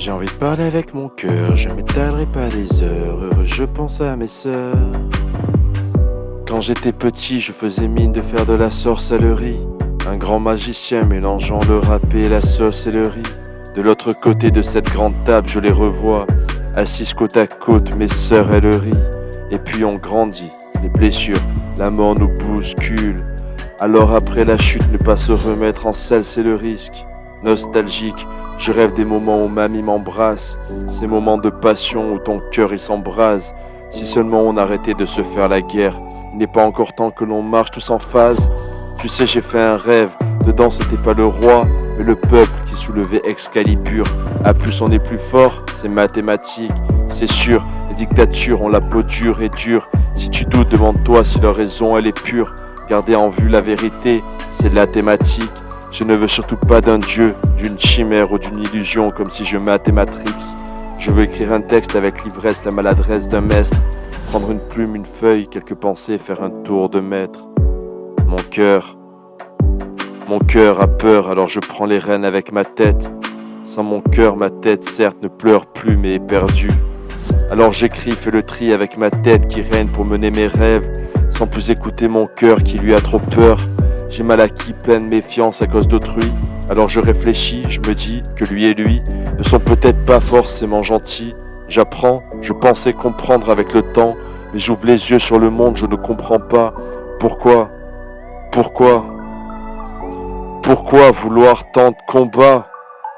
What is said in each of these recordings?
J'ai envie de parler avec mon cœur, je m'étalerai pas des heures, heureux je pense à mes sœurs. Quand j'étais petit, je faisais mine de faire de la sorcellerie, un grand magicien mélangeant le rap et la sauce et le riz. De l'autre côté de cette grande table, je les revois, assises côte à côte, mes sœurs et le riz. Et puis on grandit, les blessures, la mort nous bouscule. Alors après la chute, ne pas se remettre en selle, c'est le risque. Nostalgique, je rêve des moments où mamie m'embrasse, ces moments de passion où ton cœur il s'embrase. Si seulement on arrêtait de se faire la guerre, il n'est pas encore temps que l'on marche tous en phase. Tu sais, j'ai fait un rêve, dedans c'était pas le roi, mais le peuple qui soulevait Excalibur. À plus on est plus fort, c'est mathématique, c'est sûr, les dictatures ont la peau dure et dure. Si tu doutes, demande-toi si leur raison elle est pure. Garder en vue la vérité, c'est la thématique. Je ne veux surtout pas d'un dieu, d'une chimère ou d'une illusion comme si je matais Matrix. Je veux écrire un texte avec l'ivresse, la maladresse d'un maître. Prendre une plume, une feuille, quelques pensées, faire un tour de maître. Mon cœur a peur, alors je prends les rênes avec ma tête. Sans mon cœur, ma tête certes ne pleure plus mais est perdue. Alors j'écris, fais le tri avec ma tête qui règne pour mener mes rêves, sans plus écouter mon cœur qui lui a trop peur. J'ai mal acquis, pleine méfiance à cause d'autrui. Alors je réfléchis, je me dis que lui et lui ne sont peut-être pas forcément gentils. J'apprends, je pensais comprendre avec le temps, mais j'ouvre les yeux sur le monde, je ne comprends pas. Pourquoi vouloir tant de combats?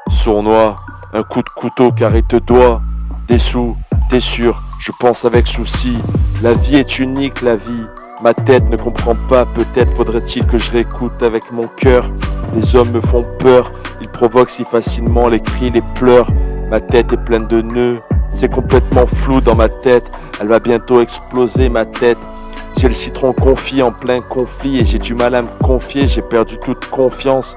Sournois, un coup de couteau car il te doit des sous, t'es sûr, je pense avec souci. La vie est unique, la vie. Ma tête ne comprend pas, peut-être faudrait-il que je réécoute avec mon cœur. Les hommes me font peur, ils provoquent si facilement les cris, les pleurs. Ma tête est pleine de nœuds, c'est complètement flou dans ma tête. Elle va bientôt exploser ma tête. J'ai le citron confit en plein conflit et j'ai du mal à me confier, j'ai perdu toute confiance.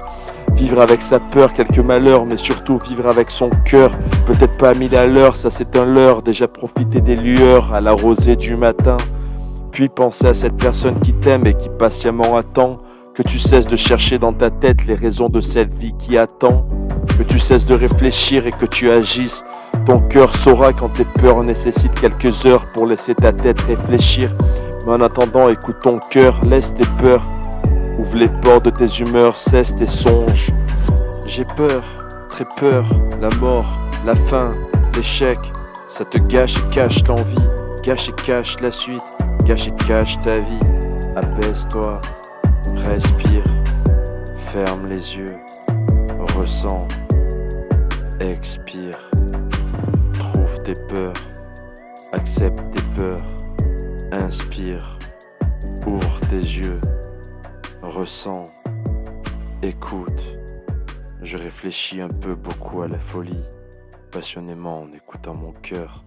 Vivre avec sa peur, quelques malheurs, mais surtout vivre avec son cœur. Peut-être pas à 1000 à l'heure, ça c'est un leurre. Déjà profiter des lueurs à la rosée du matin. Puis penser à cette personne qui t'aime et qui patiemment attend que tu cesses de chercher dans ta tête les raisons de cette vie qui attend. Que tu cesses de réfléchir et que tu agisses. Ton cœur saura quand tes peurs nécessitent quelques heures pour laisser ta tête réfléchir. Mais en attendant, écoute ton cœur, laisse tes peurs. Ouvre les portes de tes humeurs, cesse tes songes. J'ai peur, très peur, la mort, la faim, l'échec. Ça te gâche et cache l'envie, gâche et cache la suite. Gâche et cache ta vie, apaise-toi, respire, ferme les yeux, ressens, expire, trouve tes peurs, accepte tes peurs, inspire, ouvre tes yeux, ressens, écoute. Je réfléchis un peu beaucoup à la folie, passionnément en écoutant mon cœur.